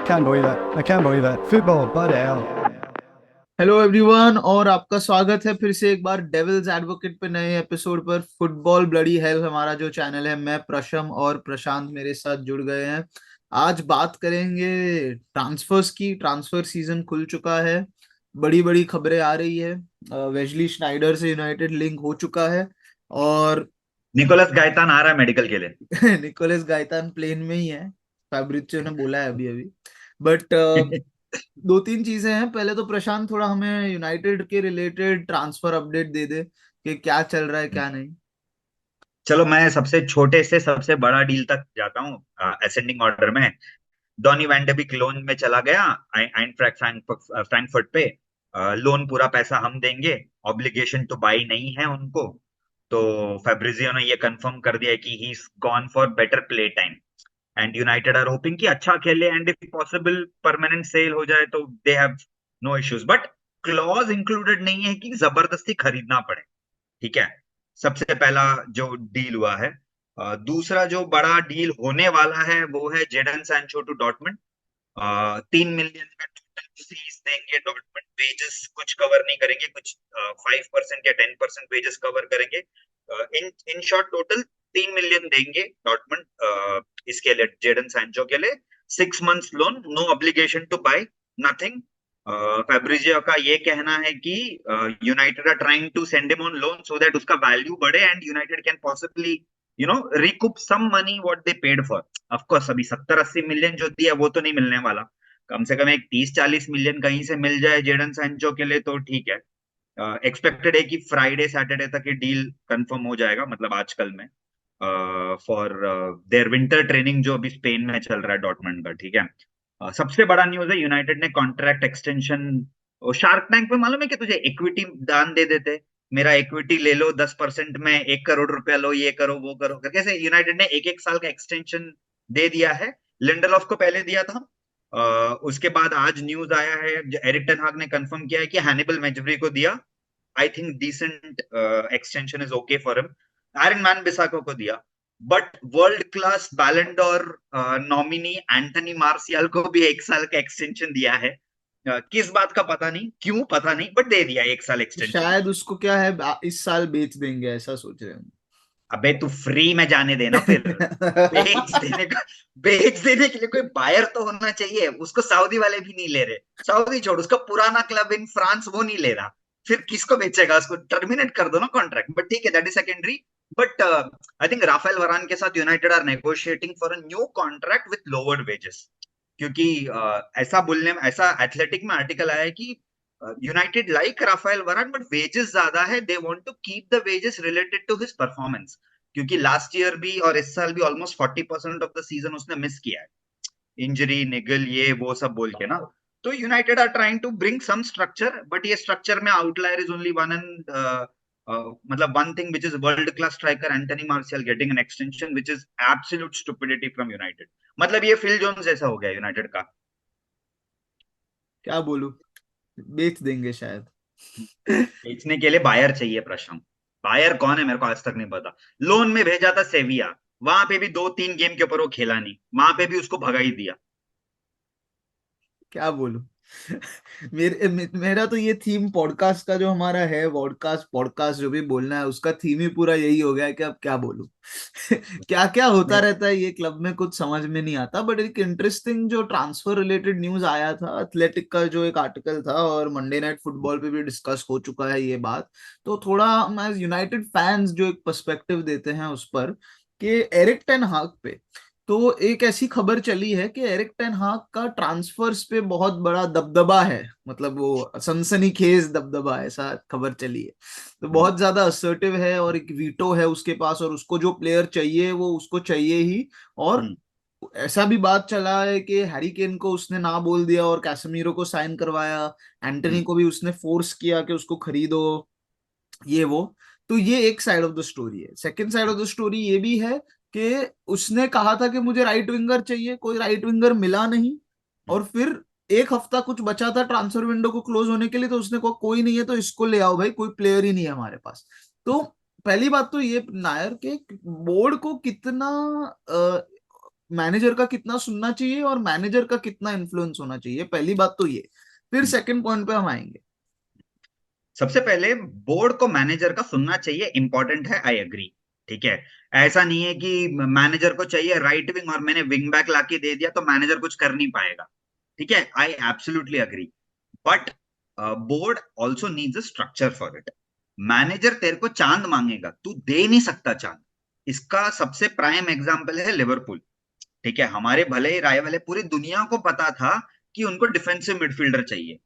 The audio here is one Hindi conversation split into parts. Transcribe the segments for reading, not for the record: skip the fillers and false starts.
Can't believe it. I can't believe it. Football, bloody hell. Hello everyone, और आपका स्वागत है फिर से एक बार डेविल्स एडवोकेट पे नए एपिसोड पर। फुटबॉल ब्लडी हेल हमारा जो चैनल है। मैं प्रशम और प्रशांत मेरे साथ जुड़ गए हैं। आज बात करेंगे ट्रांसफर्स की। ट्रांसफर सीजन खुल चुका है, बड़ी बड़ी खबरें आ रही है। वेजली श्नाइडर से यूनाइटेड लिंक हो चुका है, और निकोलस गायतान आ रहा है मेडिकल के लिए। निकोलस गायतान प्लेन में ही है, फैब्रिचियो ने बोला है अभी अभी। बट दो तीन चीजें हैं। पहले तो प्रशांत थोड़ा हमें यूनाइटेड के रिलेटेड ट्रांसफर अपडेट दे दे कि क्या चल रहा है क्या नहीं। चलो मैं सबसे छोटे से सबसे बड़ा डील तक जाता हूँ असेंडिंग ऑर्डर में। Donny van de Beek loan में चला गया आइंट्रैक्ट फ्रैंकफर्ट पे। लोन पूरा पैसा हम देंगे, ऑब्लिगेशन टू बाई नहीं है उनको। तो फेब्रिजियो ने ये कंफर्म कर दिया है कि he is gone for better play time and United are hoping कि अच्छा खेले and if possible permanent sale हो जाए तो they have no issues, but clause included नहीं है कि जबरदस्ती खरीदना पड़े। ठीक है, सबसे पहला जो डील हुआ है। दूसरा जो बड़ा डील होने वाला है वो है Jadon Sancho to Dortmund. 3 million का टोटल फीस देंगे डॉर्टमुंड। वेजेस कुछ कवर नहीं करेंगे, कुछ 5% या 10% वेजेस कवर करेंगे। In in short total 3 million देंगे डॉर्टमुंड इसके लिए, जेडन सैंचो के लिए। 6 months loan, no obligation to buy, nothing. Fabrizio का ये कहना है कि United are trying to send him on loan so that उसका वैल्यू बढ़े and United can possibly recoup some money what they paid for. Of course अभी 70-80 मिलियन जो दिया वो तो नहीं मिलने वाला। कम से कम एक 30-40 मिलियन कहीं से मिल जाए जेडन सैंचो के लिए तो ठीक है। एक्सपेक्टेड है कि फ्राइडे सैटरडे तक ये डील कंफर्म हो जाएगा, मतलब आजकल में, फॉर देयर विंटर ट्रेनिंग जो अभी स्पेन में चल रहा है डॉर्टमंड का। ठीक है। सबसे बड़ा न्यूज है यूनाइटेड ने कॉन्ट्रैक्ट एक्सटेंशन। शार्क टैंक में मालूम है कि तुझे इक्विटी दान दे देते, मेरा इक्विटी ले लो 10% में, 1 करोड़ रुपया लो, ये करो वो करो करके। से यूनाइटेड ने एक एक साल का एक्सटेंशन दे दिया है। लिंडलॉफ को पहले दिया था। उसके बाद आज न्यूज आया है, एरिक टेन हाग ने कंफर्म किया है कि हैनिबल मेजब्री को दिया। I think decent extension is okay for him. Aaron Wan Bissaka को दिया, but world class Ballon d'Or nominee Antony Martial को भी 1 साल का एक्सटेंशन दिया है। किस बात का पता नहीं, क्यों पता नहीं, बट दे दिया 1 साल एक्सटेंशन। शायद उसको क्या है, इस साल बेच देंगे ऐसा सोच रहे अबे तू फ्री में जाने देना फिर। बेच हैं। देने का, बेच देने के लिए कोई बायर तो होना चाहिए। उसको सऊदी वाले भी नहीं ले रहे। सऊदी छोड़, उसका पुराना क्लब इन फ्रांस वो नहीं ले रहा। फिर किसको बेचेगा? उसको टर्मिनेट कर दो ना कॉन्ट्रैक्ट। बट ठीक है, that is secondary. But I think Raphael Varane के साथ United are negotiating for a new contract with lower wages. क्योंकि ऐसा बोलने में, ऐसा एथलेटिक में आर्टिकल आया है कि United like Raphael Varane but wages ज्यादा है, they want to keep the wages related to his performance. क्योंकि लास्ट ईयर भी और इस साल भी ऑलमोस्ट 40% ऑफ द सीजन उसने मिस किया है, इंजरी निगल ये वो सब बोल के ना। तो United are trying to bring some structure, but ये स्ट्रक्चर में outlier is only one and मतलब one thing, which is world class striker Antony Martial getting an extension, which is absolute stupidity from United. मतलब ये फिल जोन्स जैसा हो गया यूनाइटेड का। क्या बोलूं, बेच देंगे शायद। बेचने के लिए बायर चाहिए प्रशांत। बायर कौन है मेरे को आज तक नहीं पता। लोन में भेजा था सेविया, वहां पे भी 2-3 गेम के ऊपर वो खेला नहीं, वहां पे भी उसको भगा ही दिया। क्या बोलूं। मेरा तो ये थीम पॉडकास्ट का जो हमारा है, वॉडकास्ट पॉडकास्ट जो भी बोलना है उसका थीम ही पूरा यही हो गया है कि अब क्या बोलूं। क्या क्या होता रहता है ये क्लब में, कुछ समझ में नहीं आता। बट एक इंटरेस्टिंग जो ट्रांसफर रिलेटेड न्यूज आया था, एथलेटिक का जो एक आर्टिकल था, और मंडे नाइट फुटबॉल पे भी डिस्कस हो चुका है ये बात। तो थोड़ा हम एज यूनाइटेड फैंस जो एक पर्सपेक्टिव देते हैं उस पर, कि एरिक टेन हाग पे। तो एक ऐसी खबर चली है कि एरिक टेन हाग का ट्रांसफर्स पे बहुत बड़ा दबदबा है, मतलब वो सनसनीखेज दबदबा, ऐसा खबर चली है। तो बहुत ज्यादा असर्टिव है, और एक वीटो है उसके पास, और उसको जो प्लेयर चाहिए वो उसको चाहिए ही। और ऐसा भी बात चला है कि हैरी केन को उसने ना बोल दिया और कैसेमीरो को साइन करवाया। एंटनी को भी उसने फोर्स किया कि उसको खरीदो, ये वो। तो ये एक साइड ऑफ द स्टोरी है। Second side of the story ये भी है कि उसने कहा था कि मुझे राइट विंगर चाहिए, कोई राइट विंगर मिला नहीं। और फिर एक हफ्ता कुछ बचा था ट्रांसफर विंडो को क्लोज होने के लिए, तो उसने कहा कोई नहीं है तो इसको ले आओ भाई, कोई प्लेयर ही नहीं है हमारे पास। तो पहली बात तो ये नायर के बोर्ड को कितना मैनेजर का कितना सुनना चाहिए और मैनेजर का कितना इन्फ्लुएंस होना चाहिए, पहली बात तो ये। फिर सेकंड पॉइंट पे हम आएंगे। सबसे पहले बोर्ड को मैनेजर का सुनना चाहिए, इंपॉर्टेंट है, आई एग्री। ठीक है, ऐसा नहीं है कि मैनेजर को चाहिए राइट विंग और मैंने विंग बैक लाके दे दिया तो मैनेजर कुछ कर नहीं पाएगा। ठीक है, I absolutely agree, but board also needs a structure for it. Manager तेरे को चांद मांगेगा, तू दे नहीं सकता चांद। इसका सबसे प्राइम एग्जाम्पल है लिवरपूल। ठीक है, हमारे भले ही राय वाले पूरी दुनिया को पता था कि उनको डिफेंसिव मिडफील्डर चाहिए।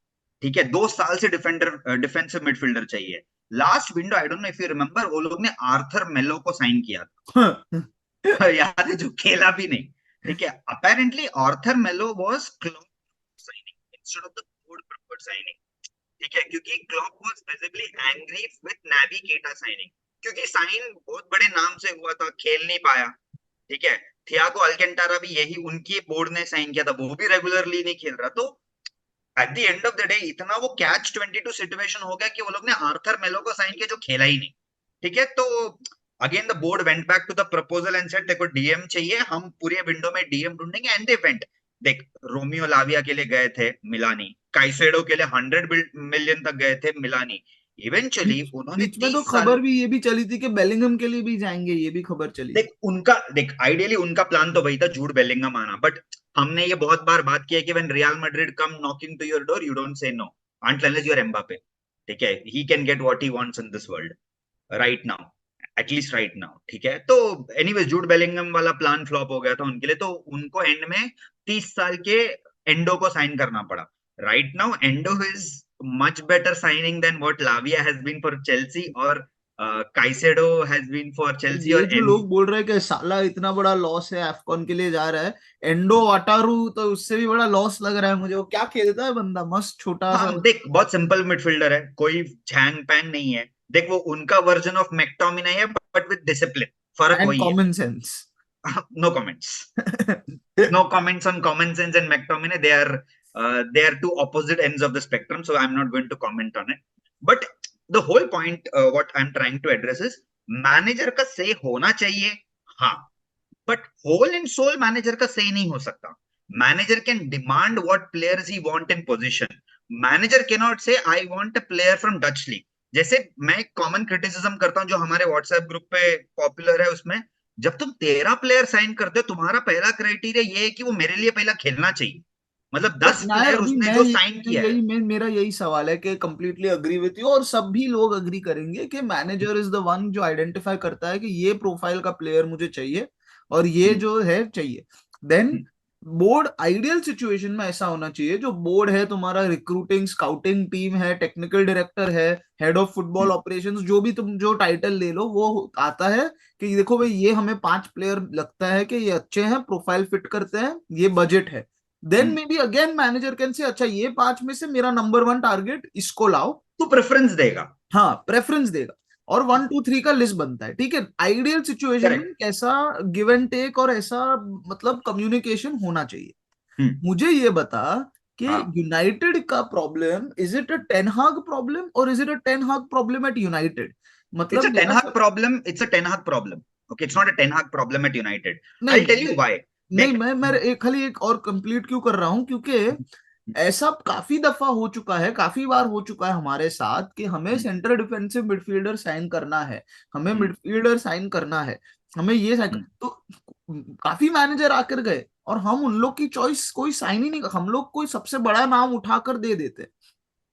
ठीक है, 2 साल से डिफेंसिव मिडफील्डर चाहिए। Last window, I don't know if you remember, वो लोग ने आर्थर मेलो को साइन किया था। याद है, जो खेला भी नहीं। ठीक है, अपेरेंटली आर्थर मेलो was club signing instead of the board proper signing. ठीक है, क्योंकि Klopp was visibly angry with Nabi केटा साइनिंग, क्योंकि साइन बहुत बड़े नाम से हुआ था, खेल नहीं पाया। ठीक है, थियागो अल्केंटारा भी यही उनकी बोर्ड ने साइन किया था, वो भी रेगुलरली नहीं खेल रहा। तो eight the end of the day इतना वो कैच 22 सिचुएशन हो गया कि वो लोग ने आर्थर मेलो को साइन किया जो खेला ही नहीं। ठीक है, तो again the board went back to the proposal and said देखो डीएम चाहिए, हम पूरे विंडो में डीएम ढूंढेंगे, एंड दे वेंट। देख, रोमियो लाविया के लिए गए थे मिलानी, काइसेडो के लिए 100 मिलियन तक गए थे मिलानी। इवेंचुअली बीच उन्होंने बीच में तो 30 साल। खबर भी ये भी चली थी कि बेलिंगम के लिए भी जाएंगे, ये भी खबर चली थी। देख आइडियली उनका प्लान तो वही था, जूड बेलिंगम आना, बट हमने ये बहुत बार बात की है कि when Real Madrid come knocking to your door, you don't say no until unless you are Mbappe. ठीक है, he can get what he wants in this world right now, at least right now. ठीक है, तो एनीवेज जूड बेलिंगम वाला प्लान फ्लॉप हो गया था उनके लिए, तो उनको एंड में 30 साल के एंडो को साइन करना पड़ा। Right now Endo is much better signing than what Lavia has been for Chelsea, और काइसेडो हैज बीन फॉर और चेल्सी, ये और जो लोग बोल रहे हैं कि साला इतना बड़ा लॉस है, एफकॉन के लिए जा रहा है, एंडो वाटारू तो उससे भी बड़ा लॉस लग रहा है मुझे। वो क्या खेलता है बंदा, मस्त छोटा सा। हाँ देख, बहुत सिंपल मिडफील्डर है, कोई छैंग पैंग नहीं है। देख, वो उनका वर्जन ऑफ मैकटोमिनाई है, बट विद डिसिप्लिन, फर्क एंड वही है। Common sense. No comments, no comments on common sense and McTominay. They are two opposite ends of the spectrum, so I'm not going to comment on it. But the whole point, what I'm trying to address is, manager का से होना चाहिए, हाँ, but whole and soul manager का सही नहीं हो सकता। Manager can demand what players he want in position. Manager can not say I want a player from Dutch league. जैसे मैं एक कॉमन क्रिटिसिज्म करता हूं जो हमारे व्हाट्सएप ग्रुप पे पॉपुलर है, उसमें जब तुम 13 प्लेयर साइन करते हो, तुम्हारा पहला क्राइटेरिया ये है कि वो मेरे लिए पहला खेलना चाहिए। मतलब बट 10 नायर, प्लेयर अभी उसने मैं जो साइन मैं किया है। यही मैं मेरा यही सवाल है कि कंप्लीटली अग्री विथ यू, और सभी लोग अग्री करेंगे कि मैनेजर इज द वन जो आइडेंटिफाई करता है कि ये प्रोफाइल का प्लेयर मुझे चाहिए और ये हम्म, जो है चाहिए। देन हम्म, बोर्ड आइडियल सिचुएशन में ऐसा होना चाहिए, जो बोर्ड है तुम्हारा, रिक्रूटिंग स्काउटिंग टीम है, टेक्निकल डायरेक्टर है, head of football hmm, operations, जो भी तुम जो टाइटल ले लो, वो आता है कि देखो भाई ये हमें 5 प्लेयर लगता है कि ये अच्छे हैं, प्रोफाइल फिट करते हैं, ये बजट है। Then hmm. Maybe again manager can say अच्छा ये 5 में से मेरा नंबर 1 टारगेट इसको लाओ। तो प्रेफरेंस देगा। हाँ, प्रेफरेंस देगा, और 1 2 3 का लिस्ट बनता है। ठीक है, आइडियल सिचुएशन में करेक्ट। कैसा गिव एंड टेक और ऐसा मतलब कम्युनिकेशन होना चाहिए। हम्म। मुझे ये बता कि हाँ, यूनाइटेड का problem, is it a ten हाग प्रॉब्लम और इज इट अ टेन हाग प्रॉब्लम एट यूनाइटेड? it's मतलब a Ten मेरा Hag problem. It's a Ten Hag problem. Okay, it's not a Ten Hag problem at United. I'll tell you नहीं why. नहीं, देख, मैं एक खाली एक और कंप्लीट क्यों कर रहा हूं, क्योंकि ऐसा काफी दफा हो चुका है, काफी बार हो चुका है हमारे साथ कि हमें सेंटर डिफेंसिव मिडफील्डर साइन करना है, हमें मिडफील्डर साइन करना है, हमें ये साइन तो काफी मैनेजर आकर गए और हम उन लोग की चॉइस कोई साइन ही नहीं, हम लोग कोई सबसे बड़ा नाम उठाकर दे देते।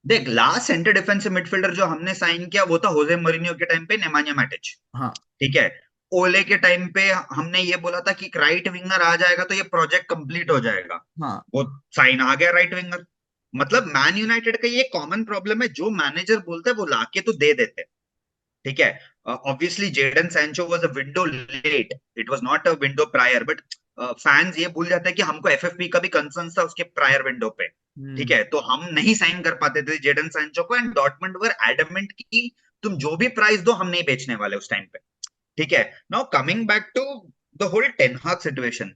देख, लास्ट सेंटर डिफेंसिव मिडफील्डर जो हमने साइन किया वो था होजे मोरिन्यो के टाइम पे नेमान्या मैटिच। हाँ ठीक है, ओले के टाइम पे हमने ये बोला था कि राइट विंगर आ जाएगा तो ये प्रोजेक्ट कंप्लीट हो जाएगा। हाँ वो साइन आ गया राइट विंगर। मतलब मैन यूनाइटेड का ये कॉमन प्रॉब्लम है, जो मैनेजर बोलता है वो लाके तो दे देते हैं। ठीक है, obviously Jadon Sancho was a window late, it was not a window prior, but fans ये भूल जाते हैं कि हमको एफएफपी का भी कंसर्न था उसके प्रायर विंडो पे। ठीक हम्म है, तो हम नहीं साइन कर पाते थे जेडन सैंचो को, एंड डॉर्टमुंड वर एडमेंट कि तुम जो भी प्राइस दो हम नहीं बेचने वाले उस टाइम पे। ठीक है, now coming back to the whole ten Hag situation,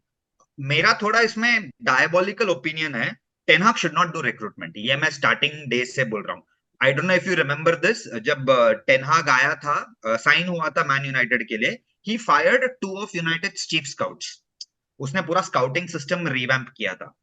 मेरा थोड़ा इसमें डायबोलिकल ओपिनियन है। Ten Hag should not do recruitment, ये मैं स्टार्टिंग डेज से बोल रहा हूँ। I don't know if you remember this, जब टेन हाग आया था, साइन हुआ था मैन यूनाइटेड के लिए, ही fired 2 of United chief scouts. उसने पूरा स्काउटिंग सिस्टम रिवैम्प किया था।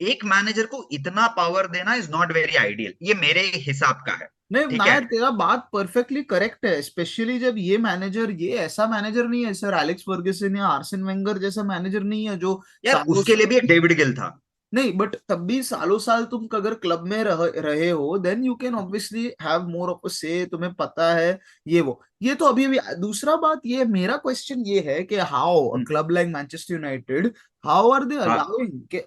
एक मैनेजर को इतना पावर देना इज नॉट वेरी आइडियल, ये मेरे हिसाब का है। नहीं ठीक है, नायर, तेरा बात परफेक्टली करेक्ट है, स्पेशली जब ये मैनेजर, ये ऐसा मैनेजर नहीं है सर एलेक्स फर्ग्यूसन या आर्सेन वेंगर जैसा मैनेजर नहीं है जो यार सालों उसके लिए भी एक डेविड गिल था। नहीं, बट तब भी सालों साल तुम अगर क्लब में रहे हो, then you can obviously have more of a say, तुम्हें पता है ये वो, ये तो अभी भी दूसरा बात। ये मेरा क्वेश्चन ये है कि how a hmm, club like Manchester United, how are they हाँ अलाउइंग कि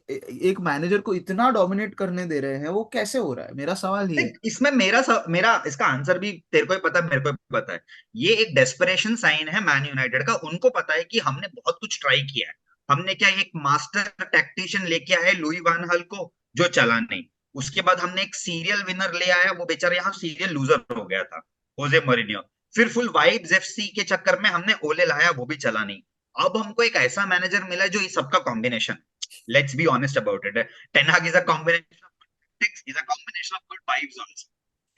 एक मैनेजर को इतना डोमिनेट करने दे रहे हैं, वो कैसे हो रहा है, मेरा सवाल ये है। देख, इसमें मेरा इसका आंसर भी तेरे को ही पता है, मेरे को भी पता है। ये एक डेस्परेशन साइन है मैन यूनाइटेड का। उनको पता है कि हमने बहुत कुछ ट्राई किया है। हमने क्या एक मास्टर टैक्टिशियन लेके आए लुई वान हल को, जो चला नहीं। उसके बाद हमने एक सीरियल विनर ले आया, वो बेचारा यहाँ सीरियल लूजर हो गया था, होजे मोरिन्यो। फिर फुल वाइब्स एफसी के चक्कर में हमने ओले लाया, वो भी चला नहीं। अब हमको एक ऐसा मैनेजर मिला जो ये सबका combination, let's be honest about it. Ten Hag is a combination, is a combination of good vibes also.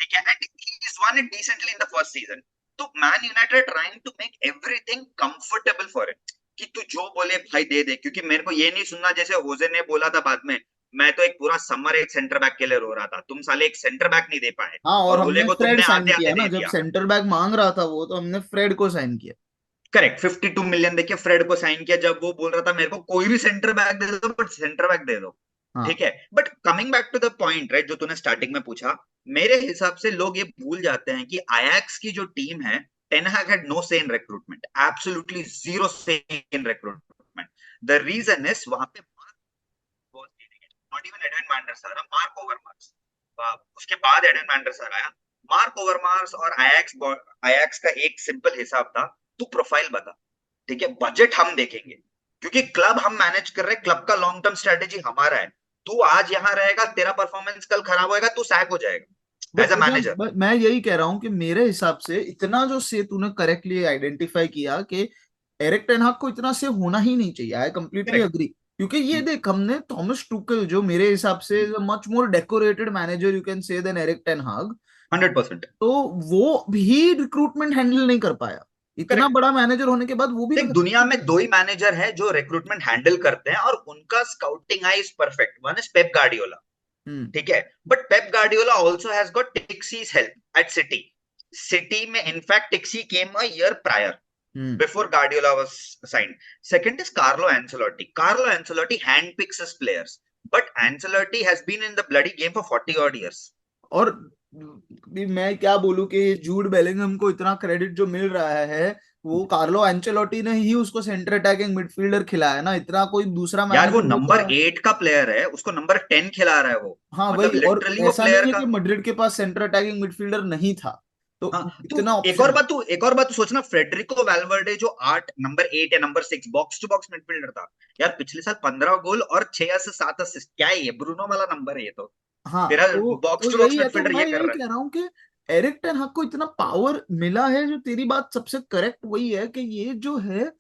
ठीक है, and he's won it decently in the first season. तो man United trying to make everything comfortable for it, कि तू जो बोले भाई दे दे। क्योंकि मेरे को ये नहीं सुनना जैसे होजे ने बोला था बाद में, मैं तो एक पूरा समर एक सेंटर बैक के लिए रो रहा था, तुम साले एक सेंटर बैक नहीं दे पाए, हाँ, और और ओले हमने को फ्रेड तुमने साइन आते आते किया ना, दे जब दिया। सेंटर बैक मांग रहा था वो, तो हमने फ्रेड को साइन किया। करेक्ट, 52 मिलियन देके फ्रेड को साइन किया, जब वो बोल रहा था मेरे को कोई भी सेंटर बैक दे दो, बट सेंटर बैक दे दो। हाँ ठीक है, but coming back to the point right, जो तूने स्टार्टिंग में पूछा, मेरे हिसाब से लोग ये भूल जाते हैं कि आयैक्स की जो टीम है, टेन हैग हैड नो से इन रिक्रूटमेंट, एब्सोल्युटली जीरो से in recruitment. The reason is वहां पे not even Edwin van der Sar, Mark Overmars. उसके बाद एडन वैंडर सार आया। मार्क ओवरमार्स और आयैक्स का एक सिंपल हिसाब था, तू प्रोफाइल बता, ठीक है, बजट हम देखेंगे, क्योंकि क्लब हम मैनेज कर रहे हैं, क्लब का लॉन्ग टर्म स्ट्रेटेजी हमारा है। तू आज यहाँ रहेगा, तेरा परफॉर्मेंस कल खराब होएगा, तू सैक हो जाएगा बट एज अ मैनेजर। मैं यही कह रहा हूँ कि मेरे हिसाब से इतना जो से तूने करेक्टली आइडेंटिफाई किया कि एरिक टेन हाग को इतना से होना ही नहीं चाहिए, आई कम्प्लीटली करेक्ट, अग्री। क्योंकि ये देख, हमने थॉमस टुकल, जो मेरे हिसाब से much more decorated manager you can say than Erik ten Hag, 100%। तो वो भी रिक्रूटमेंट हैंडल नहीं कर पाया, इतना करेक्ट, बड़ा मैनेजर होने के बाद वो भी देख दुनिया में दो ही मैनेजर है जो रिक्रूटमेंट हैंडल करते हैं और उनका scouting eye is perfect, one is Pep Guardiola. Hmm ठीक है, but Pep Guardiola also has got Txiki's help at City. City में in fact Txiki came a year prior hmm before Guardiola was signed. Second is Carlo Ancelotti. Carlo Ancelotti handpicks his players, but Ancelotti has been in the bloody game for 40 odd years. और भी मैं क्या बोलूं कि जूड बेलिंगम को इतना क्रेडिट जो मिल रहा है, वो कार्लो एंचेलोटी ने ही उसको सेंटर अटैकिंग मिडफील्डर खिलाया ना, इतना कोई दूसरा यार वो मैनेजर नंबर होता। 8 का प्लेयर है, उसको नंबर 10 खिला रहा है वो। हाँ मतलब वही, और लिटरली वो ऐसा नहीं प्लेयर है का। कि मैड्रिड के पास सेंटर अटैकिंग मिडफील्डर नहीं था, तो हाँ, तू इतना एक और ऑप्शन। बात तू एक और बात तू सोचना, फ्रेडरिको वैल्वर्डे जो 8 नंबर 8 या number 6 box to box midfielder था, यार पिछले साल 15 गोल और 6 से 7 असिस्ट, क्या है ये, ब्रूनो वाला नंबर है ये तो। हाँ तेरा तो बॉक्स टू बॉक्स यही है, तो मिडफील्डर मैं ये कर यही रहा है। कह रहा हूँ कि एरिक टेन हाग को इतना पावर मिला है, जो तेरी बात सबसे करेक्ट वही है कि ये जो है,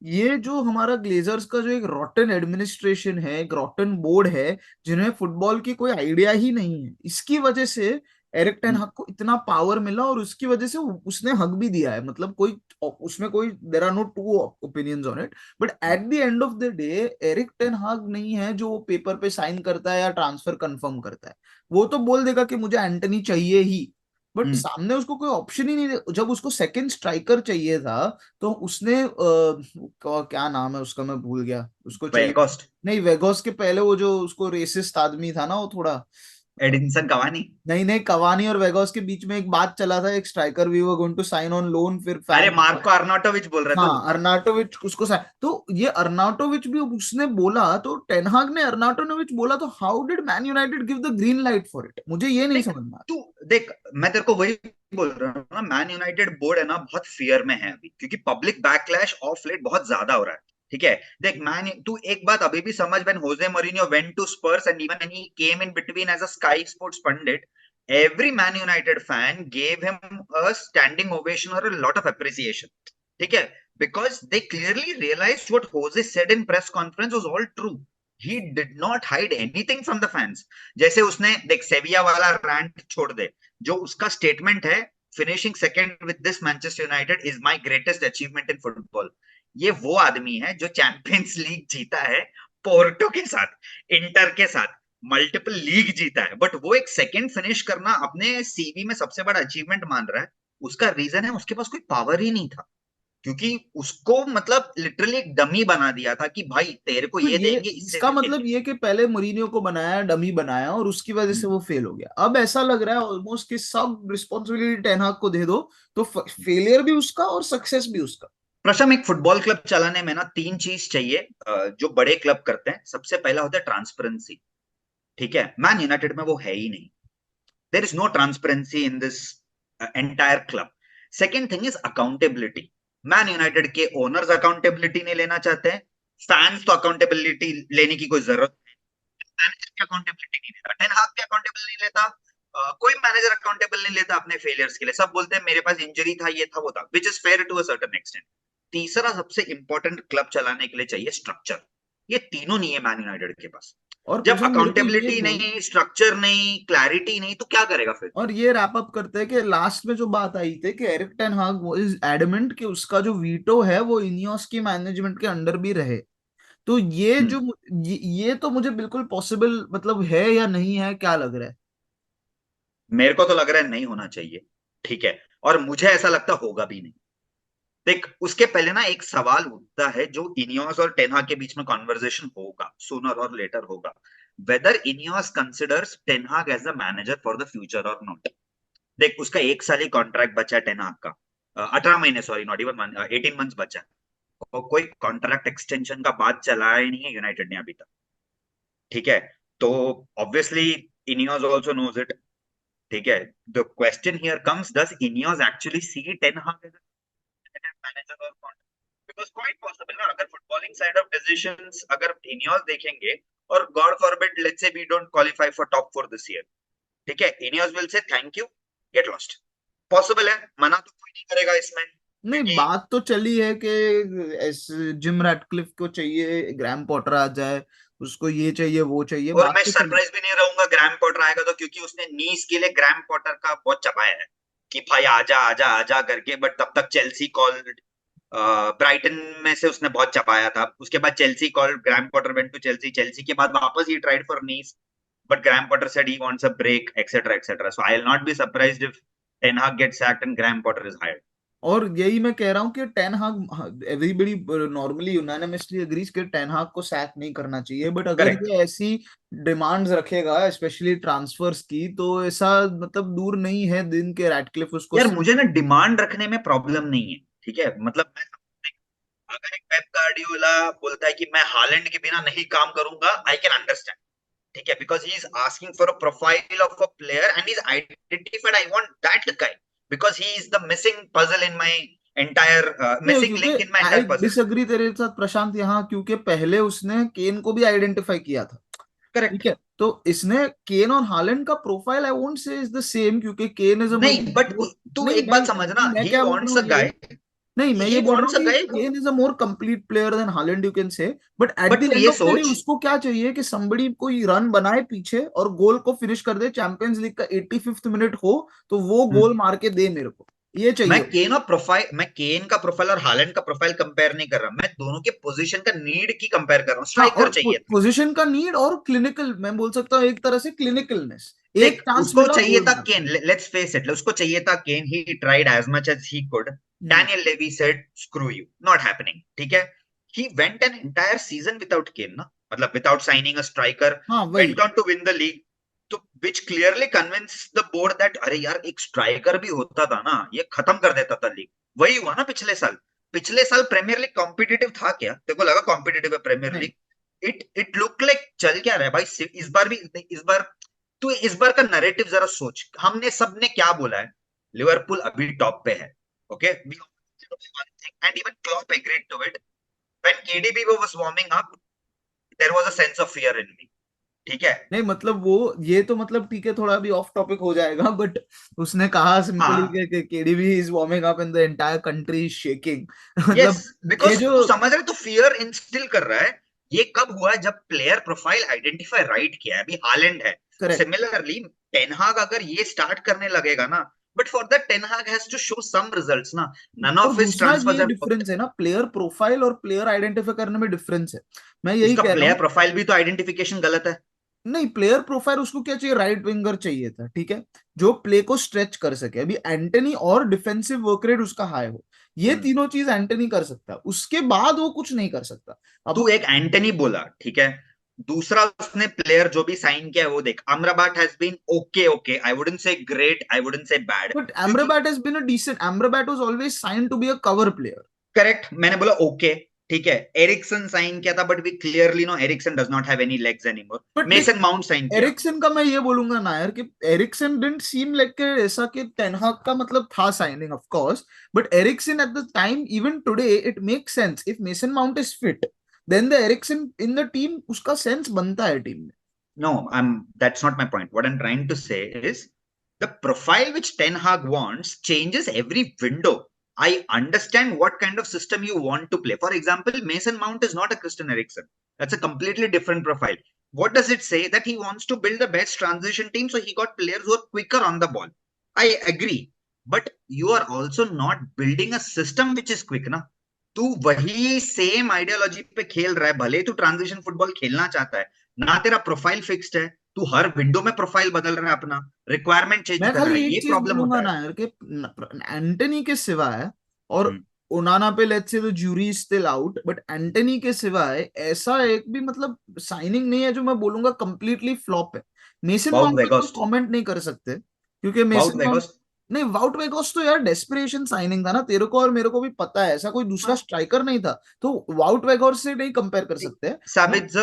ये जो हमारा ग्लेजर्स का जो एक रॉटन एडमिनिस्ट्रेशन है, एक रॉटन बोर्ड है, जिन्हें फुटबॉल की कोई आइडिया ही नहीं है, इसकी वजह से एरिक टेन हाग को इतना पावर मिला, और उसकी वजह से उसने हक भी दिया है। मतलब कोई उसमें कोई, there are no two opinions on it, but at the end of the day Erik ten Hag नहीं है जो पेपर पे साइन करता है या ट्रांसफर कंफर्म करता है। वो तो बोल देगा कि मुझे एंटनी चाहिए ही, बट हम्म, सामने उसको कोई ऑप्शन ही नहीं जब उसको सेकंड स्ट्राइकर चाहिए था, तो उसने क्या नाम है उसका, मैं भूल गया, उसको चाहिए। वेगोस्ट, नहीं, वेगोस के पहले वो जो उसको रेसिस्ट आदमी था ना, वो थोड़ा एडिनसन कवानी। नहीं नहीं, कवानी और वेगोस के बीच में एक बात चला था, एक striker we were going to sign on loan, फिर अरे फैन। मार्को अर्नाटोविच बोल रहे तू। हाँ, अर्नाटोविच उसको तो ये अर्नाटोविच भी उसने बोला, तो टेनहाग ने अर्नाटोविच बोला, तो how did man United give the green light for it, मुझे ये नहीं देख समझ में तू देख, मैं तेरे को वही बोल रहा हूँ ना, मैन यूनाइटेड बोर्ड है ना बहुत फियर में है अभी, क्योंकि पब्लिक बैकलैश ऑफ लेट बहुत ज्यादा हो रहा है। ठीक है, देख मैन, तू एक बात अभी भी समझ, when José Mourinho went to Spurs and even when he came in between as a Sky Sports pundit, every Man United fan gave him a standing ovation or a lot of appreciation. ठीक है, because they clearly realized what Jose said in press conference was all true. He did not hide anything from the fans. जैसे उसने देख सेविया वाला रैंट छोड़ दे, जो उसका स्टेटमेंट है, finishing second with this Manchester United is my greatest achievement in football. ये वो आदमी है जो चैंपियंस लीग जीता है पोर्टो के साथ, इंटर के साथ, मल्टीपल लीग जीता है, बट वो एक सेकंड फिनिश करना अपने सीवी में सबसे बड़ा अचीवमेंट मान रहा है। उसका रीजन है उसके पास कोई पावर ही नहीं था, क्योंकि उसको मतलब लिटरली एक डमी बना दिया था कि भाई तेरे को तो ये ये देंगे, इससे इसका मतलब देंगे। ये कि पहले मोरिनियो को बनाया, डमी बनाया, और उसकी वजह से हम्म। वो फेल हो गया। अब ऐसा लग रहा है ऑलमोस्ट कि सब रिस्पॉन्सिबिलिटी टेन हाग को दे दो, तो फेलियर भी उसका और सक्सेस भी उसका। प्रशम, एक फुटबॉल क्लब चलाने में ना 3 चीज चाहिए जो बड़े क्लब करते हैं। सबसे पहला होता है ट्रांसपेरेंसी, ठीक है? मैन यूनाइटेड में वो है ही नहीं। There is no transparency in this entire club. Second thing is accountability. Man United के ओनर्स अकाउंटेबिलिटी नहीं लेना चाहते हैं, फैंस तो अकाउंटेबिलिटी लेने की कोई जरूरत नहीं, मैनेजर की अकाउंटेबिलिटी नहीं लेता, टेन हाग की अकाउंटेबल नहीं लेता, कोई मैनेजर अकाउंटेबल नहीं लेता अपने फेलियर्स के लिए। सब बोलते हैं मेरे पास इंजरी था, ये था, वो था, which is fair to a certain extent. तीसरा सबसे इंपॉर्टेंट क्लब चलाने के लिए चाहिए स्ट्रक्चर। ये तीनों नहीं है मैन यूनाइटेड के पास। और जब प्रशांत मेरे को ये अकाउंटेबिलिटी बोल, नहीं, स्ट्रक्चर नहीं, क्लैरिटी नहीं, तो क्या करेगा फिर? और ये रैप अप करते हैं कि लास्ट में जो बात आई थी कि एरिक टेन हाग वो इज एडमेंट कि उसका जो वीटो है वो इनियोस की मैनेजमेंट के अंडर भी रहे। तो ये हम्म, जो ये तो मुझे बिल्कुल पॉसिबल मतलब है या नहीं है, क्या लग रहा है? मेरे को तो लग रहा है नहीं होना चाहिए, ठीक है? और मुझे ऐसा लगता होगा भी नहीं। देख, उसके पहले ना एक सवाल उठता है जो इनियोस और टेनहाग के बीच में कॉन्वर्जेशन होगा, सूनर और लेटर होगा, whether INEOS considers ten Hag as the manager for the future or not. देख, उसका 1 साल ही कॉन्ट्रैक्ट बचा है टेनहाग का, 18 महीने, सॉरी नॉट इवन 18 मंथ्स बचा है, और कोई कॉन्ट्रैक्ट एक्सटेंशन का बात चलाया ही नहीं है यूनाइटेड ने अभी तक, ठीक है? तो obviously INEOS also knows it, ठीक है? The question here comes, does INEOS actually see ten Hag as manager or not? Because quite possible ना, अगर फुटबॉलिंग साइड ऑफ डिसीजंस अगर इनियोस देखेंगे, और God forbid let's say we don't qualify for top 4 this year, ठीक है, INEOS will say thank you, get lost. Possible है, मना तो कोई नहीं करेगा इसमें, नहीं, क्योंकि बात तो चली है कि जिम रैटक्लिफ को चाहिए ग्रैम पॉटर आ जाए, उसको ये चाहिए वो चाहिए, और बात मैं तो चली। सरप्राइज भी नहीं रहूंगा ग्रैम पॉटर आएगा तो, क्योंकि उसने नीस के लिए ग्रैम पॉटर का बहुत चबाया है कि भाई आजा आजा आजा करके, बट तब तक चेल्सी कॉल्ड, ब्राइटन में से उसने बहुत चबाया था, उसके बाद Chelsea called, Graham Potter went to Chelsea, Chelsea के बाद वापस he tried for Nice, but Graham Potter said he wants a break, etc., etc. So I'll not be surprised if Ten Hag gets sacked and Graham Potter is hired. और यही मैं कह रहा हूँ कि टेन हाग, एवरीबडी नॉर्मली यूनानिमसली एग्रीज कि टेन हाग को सैक नहीं करना चाहिए, बट अगर Correct. ये ऐसी डिमांड्स रखेगा स्पेशली ट्रांसफर्स की, तो ऐसा मतलब दूर नहीं है दिन के रैटक्लिफ उसको यार मुझे ना डिमांड रखने में प्रॉब्लम नहीं है, ठीक है? मतलब मैं, अगर एक पेप गार्डियोला बोलता है कि मैं हालैंड के बिना नहीं काम करूंगा, आई कैन अंडरस्टैंड, ठीक है? Because he is asking for a profile of a player and is identified, I want that guy, because he is the missing puzzle in my entire, नहीं, मिसिंग क्योंकि link in my I entire puzzle. Disagree तेरे साथ प्रशांत यहाँ, क्योंकि पहले उसने केन को भी आइडेंटिफाई किया था। करेक्ट। ठीक है, तो इसने केन और हालैंड का profile I won't say is the same, क्योंकि केन इज अ नहीं, बट मोर, तू नहीं एक मैं बात समझना, मैं ही क्या बोल रहा वांट्स हूँ अ ये, गाय, नहीं मैं ये ही बोल रहा वांट्स हूँ अ कि guy. Kane is a more complete player than Haaland you can say, but at but the तू एंड ये ऑफ द डे सोच, उसको क्या चाहिए कि somebody कोई रन बनाए पीछे और गोल को फिनिश कर दे, चैंपियंस लीग का 85th मिनट हो तो वो गोल मार के दे मेरे को, ये चाहिए। मैं केन का प्रोफाइल और हालैंड का प्रोफाइल कंपेयर नहीं कर रहा, मैं दोनों के पोजीशन का नीड की कंपेयर कर रहा हूँ। हाँ, स्ट्राइकर और चाहिए था। पोजीशन का नीड और क्लिनिकल, मैं बोल सकता हूँ एक तरह से क्लिनिकलनेस, एक देख, चांस उसको मिला चाहिए गोल था मार केन, लेट्स फेस इट, उसको चाहिए था Kane, he tried as much as he could. दिया। Daniel Levy said screw you, not happening, ठीक है? He went an entire season without Kane ना, मतलब विदाउट साइनिंग अ स्ट्राइकर, हाँ वही। Went on to win the league, तो which clearly convinced the board that अरे यार एक स्ट्राइकर भी होता था ना, ये खत्म कर देता था लीग। वही हुआ ना पिछले साल। पिछले साल प्रीमियर लीग कॉम्पिटिटिव था क्या? तेरे को लगा कॉम्पिटिटिव है प्रीमियर नहीं, लीग? इट लुक लाइक चल क्या रहा है भाई? इस बार भी, इस बार तू इस बार का नैरेटिव जरा सोच, हमने सबने क्या बोला है? लिवरपूल अभी टॉप पे है, okay, and even Klopp agreed to it, when KDB was warming up there was a sense of fear in me, ठीक है? नहीं मतलब वो, ये तो मतलब ठीक है, थोड़ा भी ऑफ टॉपिक हो जाएगा, बट उसने कहा सिंपली हाँ, कि KDB is warming up and the entire country is shaking. Yes, मतलब ये बिकॉज जो, तू समझ रहे, तू फियर इंस्टिल कर रहा है। ये कब हुआ है? जब प्लेयर प्रोफाइल आइडेंटिफाई राइट किया है, अभी हालैंड है। करेक्ट। सिमिलरली टेनहाग अगर ये स्टार्ट करने लगेगा ना, but for that Ten Hag has to show some results ना. None और of his दूसरा transfers ये have worked. डिफरेंस है ना, प्लेयर प्रोफाइल और प्लेयर आइडेंटिफाई करने में डिफरेंस है, मैं यही उसका कह रहा प्लेयर हूँ। प्रोफाइल भी तो आइडेंटिफिकेशन गलत है. नहीं, प्लेयर प्रोफाइल उसको क्या चाहिए, राइट विंगर चाहिए था, ठीक है, जो प्ले को स्ट्रेच कर सके। अभी एंटनी और डिफेंसिव वर्क रेट उसका हाई हो, ये तीनों चीज एंटनी कर सकता है, उसके बाद वो कुछ नहीं कर सकता। तू अब एक एंटनी बोला, ठीक है. दूसरा उसने प्लेयर जो भी साइन किया है वो देख. Amrabat has been okay okay, I wouldn't say great, I wouldn't say bad. But क्योंकि Amrabat has been a decent, Amrabat was always sign to be a cover player. Correct, मैंने बोला ओके, ठीक है. एरिक्सन साइन किया था, but we clearly know Eriksen does not have any legs anymore. But देख, मेसन माउंट साइन किया. एरिक्सन का मैं ये बोलूंगा ना यार, कि एरिक्सन डिडंट सीम लाइक के ऐसा कि टेन हाग का मतलब था signing, of course, but Eriksen at the time, even today, it makes sense if Mason Mount is fit, then the Eriksen in the team, उसका सेंस बनता है टीम में। No, that's not my point. What I'm trying to say is the profile which Ten Hag wants changes every window. I understand what kind of system you want to play. For example, Mason Mount is not a Christian Eriksen. That's a completely different profile. What does it say? That he wants to build the best transition team, so he got players who are quicker on the ball. I agree. But you are also not building a system which is quick, na? तू वही सेम आइडियोलॉजी पे खेल रहा है, भले तू ट्रांजिशन फुटबॉल खेलना चाहता है ना, तेरा प्रोफाइल फिक्स्ड है, तू हर विंडो में प्रोफाइल बदल रहा है, अपना रिक्वायरमेंट चेंज मैं कर रहा खाली है, एक ये चीज प्रॉब्लम बोलूंगा होता ना है. यार, कि एंटनी के सिवाय, और हम्म, ओनाना पे लेट्स से तो jury still out, but Antony के सिवाय ऐसा एक भी मतलब साइनिंग नहीं है जो मैं बोलूंगा कंप्लीटली फ्लॉप है। मेसन बाउट माउंट पे तो वेगोस्ट. कमेंट नहीं कर सकते, क्योंकि बाउट मेसन माउंट, वेगोस्ट. नहीं, वाउट वेगोस तो यार डेस्परेशन साइनिंग था ना, तेरे को और मेरे को भी पता है, ऐसा कोई दूसरा स्ट्राइकर नहीं था, तो वाउट वेगोस से नहीं कंपेयर कर सकते। मैं साबित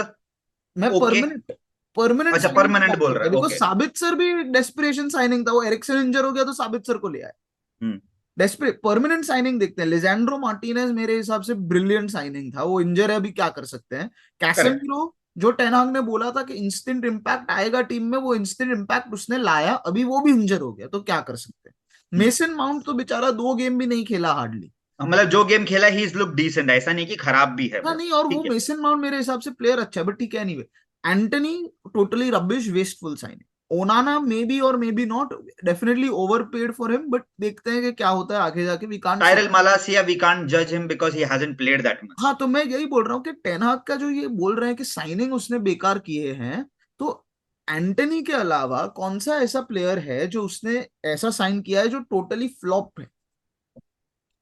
मैं ओके. परमानेंट परमानेंट अच्छा, साइनिंग की परमानेंट बात बोल करता रहा है, है, बिकॉज ओके. साबित सर भी डेस्परेशन साइनिंग था, वो एरिक्सन इंजर हो गया तो साबित सर को लिया है। हम्म. डेस्परेट परमानेंट साइनिंग देखते हैं, लिजेंड्रो मार्टिनेज मेरे हिसाब से ब्रिलियंट साइनिंग था, वो इंजर है, अभी क्या कर सकते हैं। करेक्ट. कैसेमीरो, जो टेनहाग ने बोला था कि इंस्टेंट इम्पैक्ट आएगा टीम में, वो इंस्टेंट इम्पैक्ट उसने लाया, अभी वो भी इंजर हो गया, तो क्या कर सकते हैं। मेसन माउंट तो बेचारा 2 गेम भी नहीं खेला हार्डली। मतलब जो गेम खेला ही इज लुक डिसेंट, ऐसा नहीं कि खराब भी है हाँ वो. नहीं, और वो ठीक है. मेसन माउंट मेरे हिसाब से प्लेयर अच्छा है, बट ठीक है, anyway. Antony totally rubbish, wasteful signing. Onana may be और may be not, definitely over paid for him, but देखते हैं कि क्या होता है आगे जाके, we can't say. Tyrell Malacia, we can't जज him because he hasn't played that much. हाँ, तो मैं यही बोल रहा हूँ कि टेनहाग का जो ये बोल रहे हैं कि साइनिंग उसने बेकार किए हैं, तो एंटनी के अलावा कौन सा ऐसा प्लेयर है जो उसने ऐसा साइन किया है जो टोटली फ्लॉप है।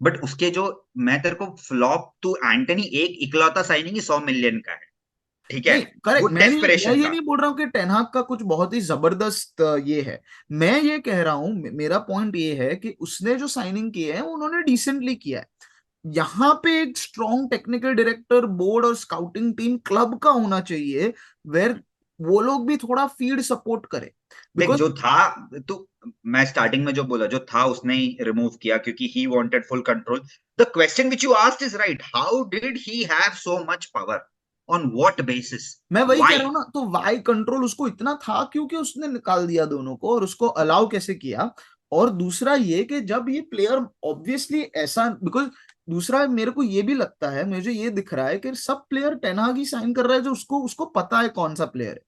बट उसके जो, मैं तेरे को फ्लॉप, तू एंटनी एक इकलौता साइनिंग ही 100 मिलियन का है, ठीक है. नहीं, वो करेक्ट, मैं डेस्परेशन ये था. नहीं बोल रहा हूँ कि टेनहाग का कुछ बहुत ही जबरदस्त ये है। मैं ये कह रहा हूँ, मेरा पॉइंट ये है कि उसने जो साइनिंग किए हैं उन्होंने डिसेंटली किया है। यहाँ पे एक स्ट्रॉन्ग टेक्निकल डायरेक्टर, बोर्ड और स्काउटिंग टीम क्लब का होना चाहिए, वेर वो लोग भी थोड़ा फील्ड सपोर्ट करे, देख बिकॉज जो था, तो मैं स्टार्टिंग में जो बोला, जो था उसने ही रिमूव किया क्योंकि he wanted full control. The question which you asked is right, how did he have so much power, on what basis, मैं वही कह व्हाई. रहा हूँ ना, तो वाई कंट्रोल उसको इतना था क्योंकि उसने निकाल दिया दोनों को, और उसको अलाउ कैसे किया। और दूसरा ये कि जब ये प्लेयर ऑब्वियसली ऐसा, बिकॉज दूसरा मेरे को ये भी लगता है, मुझे ये दिख रहा है कि सब प्लेयर टेनहाग ही साइन कर रहा है जो उसको उसको पता है कौन सा प्लेयर है।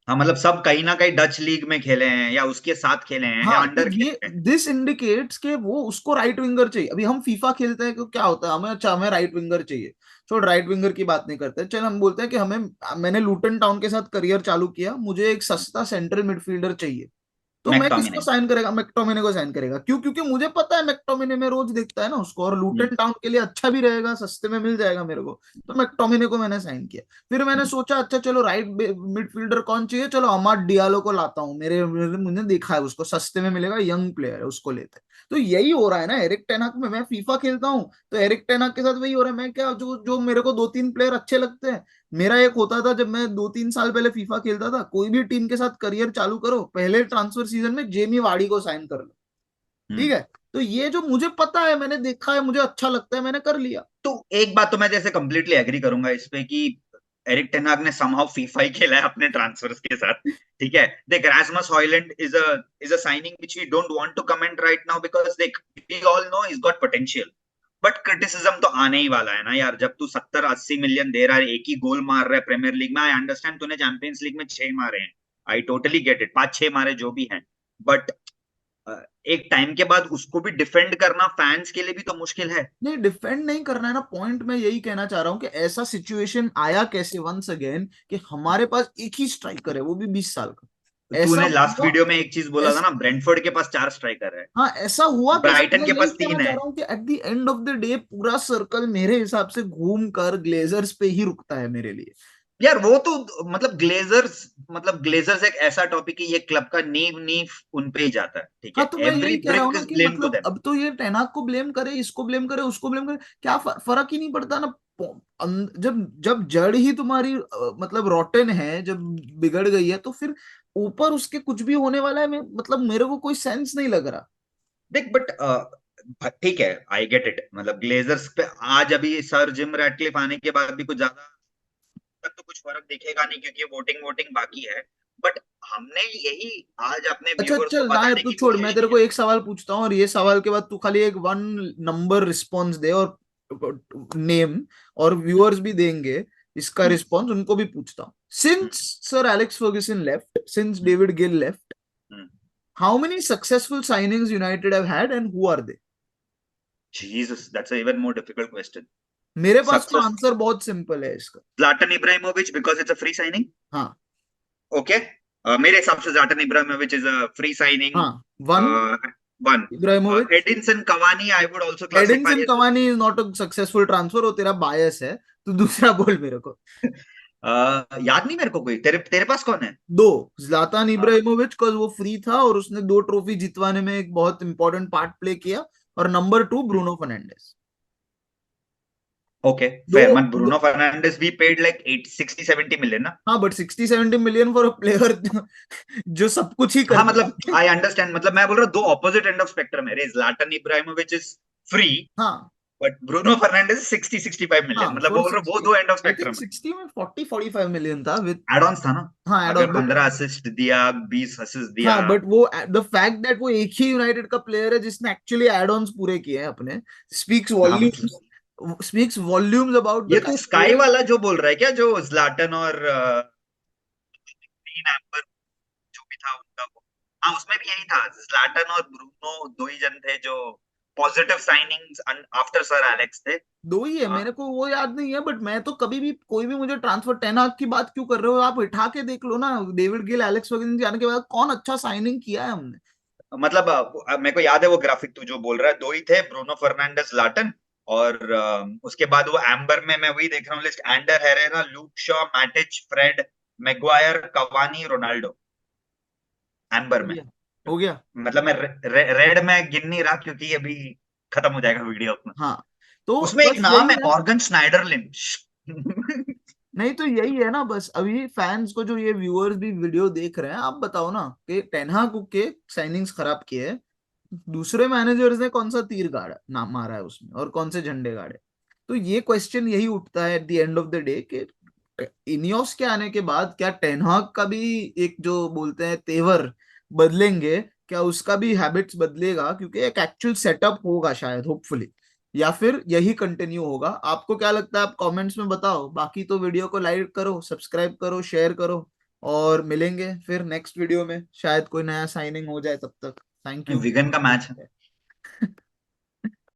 हाँ, मतलब सब कहीं ना कहीं डच लीग में खेले हैं या उसके साथ खेले हैं या हाँ, तो अंडर ये खेले हैं. दिस इंडिकेट्स के वो उसको राइट विंगर चाहिए। अभी हम फीफा खेलते हैं, तो क्या होता है, हमें अच्छा हमें राइट विंगर चाहिए, छोड़ राइट विंगर की बात नहीं करते, चल हम बोलते हैं कि हमें, मैंने लूटन टाउन के साथ करियर चालू किया, मुझे एक सस्ता सेंट्रल मिडफील्डर चाहिए, तो मैं किसको मैकटोमिने. साइन करेगा, मैकटोमिने को साइन करेगा, क्यों, क्योंकि मुझे पता है मैकटोमिने में रोज देखता है ना उसको, और लूटन टाउन के लिए अच्छा भी रहेगा, सस्ते में मिल जाएगा मेरे को, तो मैकटोमिने को मैंने साइन किया। फिर मैंने सोचा अच्छा चलो राइट मिडफील्डर कौन चाहिए, चलो अमाद डियालो को लाता हूँ, मैंने देखा है उसको सस्ते में मिलेगा, यंग प्लेयर है, उसको लेते हैं। तो यही हो रहा है ना एरिक टेन हाग में, मैं फीफा खेलता हूँ तो एरिक टेन हाग के साथ वही हो रहा है, मैं क्या, जो जो मेरे को 2-3 प्लेयर अच्छे लगते हैं, मेरा एक होता था जब मैं 2-3 साल पहले फीफा खेलता था, कोई भी टीम के साथ करियर चालू करो, पहले ट्रांसफर सीजन में जेमी वार्डी को साइन कर लो, ठीक है। तो ये जो मुझे पता है, मैंने देखा है, मुझे अच्छा लगता है, मैंने कर लिया। तो एक बात तो मैं जैसे कंप्लीटली एग्री करूंगा इस पे कि एरिक टेन हाग ने समहाउ फीफा ही खेला है अपने ट्रांसफर्स के साथ, ठीक है. देख, Rasmus Hojlund is a signing which we don't want to comment right now because देख, we all know is got potential, but criticism तो आने ही वाला है ना यार. जब तू 70-80 मिलियन दे रहा है, एक ही गोल मार रहा है प्रीमियर लीग में, आई अंडरस्टैंड तूने चैंपियंस लीग में 6 मारे हैं, आई टोटली गेट इट, 5-6 मारे जो भी हैं, बट एक टाइम के बाद उसको भी डिफेंड करना फैंस के लिए भी तो मुश्किल है। नहीं, डिफेंड नहीं करना है ना, पॉइंट मैं यही कहना चाह रहा हूँ कि ऐसा सिचुएशन आया कैसे वंस अगेन कि हमारे पास एक ही स्ट्राइकर है, वो भी 20 साल का। ऐसा तूने लास्ट हुआ, वीडियो में एक चीज बोला था ना, ब्रेंटफोर्ड के पास 4 स्ट्राइकर है, हाँ ऐसा हुआ कैसे, ब्राइटन मैं के यही पास कहना 3 चाह है। रहा हूँ कि eight the end of the day पूरा सर्कल मेरे हिसाब से घूम कर ग्लेजर्स पे ही रुकता है मेरे लिए। यार वो तो मतलब ग्लेजर्स एक ऐसा टॉपिक है, ये क्लब का नींव नींव उन पे ही जाता है, ठीक हाँ है, तो मैं एवरी यही कह रहा हूँ ब्रिक ना इज कि ब्लेम टू मतलब देम। अब तो ये टेनाक को ब्लेम करे, इसको ब्लेम करे, उसको ब्लेम करे, क्या फर्क ही नहीं पड़ता ना। जब जब जड़ ही तुम्हारी मतलब रॉटन है, जब बिगड़ गई है, तो फिर ऊपर उसके कुछ भी होने वाला है, मतलब मेरे को कोई सेंस नहीं लग रहा। देख बट ठीक है, आई गेट इट, मतलब ग्लेजर्स पे आज अभी सर जिम रैटक्लिफ आने के बाद भी कुछ ज्यादा तक तो कुछ फर्क दिखेगा नहीं, क्योंकि वोटिंग वोटिंग बाकी है। बट हमने यही आज अपने अच्छा व्यूअर्स को चल ना यार, बताने तू की छोड़, मैं कोशिश तेरे की को है। एक सवाल पूछता हूँ और ये सवाल के बाद तू खाली एक वन नंबर रिस्पॉन्स दे, और नेम, और व्यूअर्स भी देंगे इसका रिस्पॉन्स, उनको भी पूछता हूँ। Since Sir Alex Ferguson left, since David Gill left, how many successful signings United have had and who are they? Jesus, that's a even more difficult question. मेरे पास तो सक्सेस, आंसर बहुत सिंपल है इसका। Zlatan Ibrahimovic because it's a free signing. हाँ Okay. मेरे हिसाब से Zlatan Ibrahimovic is a free signing. हाँ, one Uh, one. Ibrahimovic. Edinson Cavani, I would also classify Edinson as. Cavani is not a successful transfer, वो तेरा बायस है, तू दूसरा बोल मेरे को। याद नहीं मेरे को कोई, तेरे तेरे पास कौन है? दो, ज्लातान इब्राहिमोविच बिकॉज वो फ्री था और उसने 2 ट्रॉफी जितवाने में एक बहुत इंपॉर्टेंट पार्ट प्ले किया, और नंबर 2 ब्रूनो फर्नांडिस। ओके दो, फेयर, मत दो। ब्रूनो फर्नांडिस भी पेड लाइक 60-70 मिलियन ना। हाँ but 60-70 million for a player जो सब कुछ ही कर हाँ रहा मतलब है। आई अंडरस्टैंड, मतलब मैं बोल रहा हूँ दो ऑपोजिट एंड ऑफ स्पेक्ट्रम है। Zlatan Ibrahimovic इज फ्री, हाँ बट ब्रूनो फर्नांडिस 60-65 मिलियन, हाँ, मतलब फॉर बोल रहा हूँ वो 60, दो end of I think spectrum है। 60 में 40-45 मिलियन था विद। एड ऑन्स था ना, हाँ एड अगर ऑन, बट 15 असिस्ट दिया, 20 असिस्ट दिया। हाँ बट वो द फैक्ट दैट वो एक ही यूनाइटेड का प्लेयर है जिसने एक्चुअली एड ऑन्स पूरे किए हैं अपने, स्पीक्स हाँ मतलब वॉल्यूम्स, स्पीक्स वॉल्यूम्स अबाउट ये द तू स्काई काइंड। वाला जो बोल रहा है क्या, जो Zlatan और ग्रीन एम्बर जो भी था उनका वो, हाँ उसमें भी यही था, Zlatan और ब्रूनो दो ही जन थे जो positive signings after sir Alex थे। दो ही है, हाँ, मेरे को वो याद नहीं है, बट मैं तो कभी भी कोई भी मुझे ट्रांसफर, टेन हाग की बात क्यों कर रहे हो आप, उठा के देख लो ना, डेविड गिल एलेक्स फर्ग्यूसन जाने के बाद कौन अच्छा साइनिंग किया है हमने। मतलब मेरे को याद है वो ग्राफिक तू जो बोल रहा है, दो ही थे, ब्रूनो फर्नांडिस Zlatan, और उसके बाद वो एम्बर में मैं वही देख रहा हूँ list, Ander Herrera, Luke Shaw, Matic, Fred, Maguire, Cavani, Ronaldo, एम्बर हो में। गया, हो गया। मतलब मैं रेड में गिन नहीं रहा क्योंकि अभी खत्म हो जाएगा वीडियो अपना। हाँ तो उसमें एक बस नाम यही है है। मॉर्गन स्नाइडरलिन। नहीं तो यही है ना, बस अभी फैंस को, जो ये व्यूअर्स भी वीडियो देख रहे हैं, आप बताओ ना कि टेन हाग के साइनिंग्स खराब किए हैं, दूसरे मैनेजर्स ने कौन सा तीर गाड़ा ना मारा है उसमें, और कौन से झंडे गाड़े। तो ये क्वेश्चन यही उठता है eight the end of the day कि इनियोस के आने के बाद क्या टेन हाग का भी एक जो बोलते हैं तेवर बदलेंगे, क्या उसका भी हैबिट्स बदलेगा, क्योंकि एक एक्चुअल सेटअप होगा शायद, होपफुली, या फिर यही कंटिन्यू होगा। आपको क्या लगता है, आप कमेंट्स में बताओ, बाकी तो वीडियो को लाइक करो, सब्सक्राइब करो, शेयर करो, और मिलेंगे फिर नेक्स्ट वीडियो में, शायद कोई नया साइनिंग हो जाए, तब तक थैंक यू। विगन का मैच है।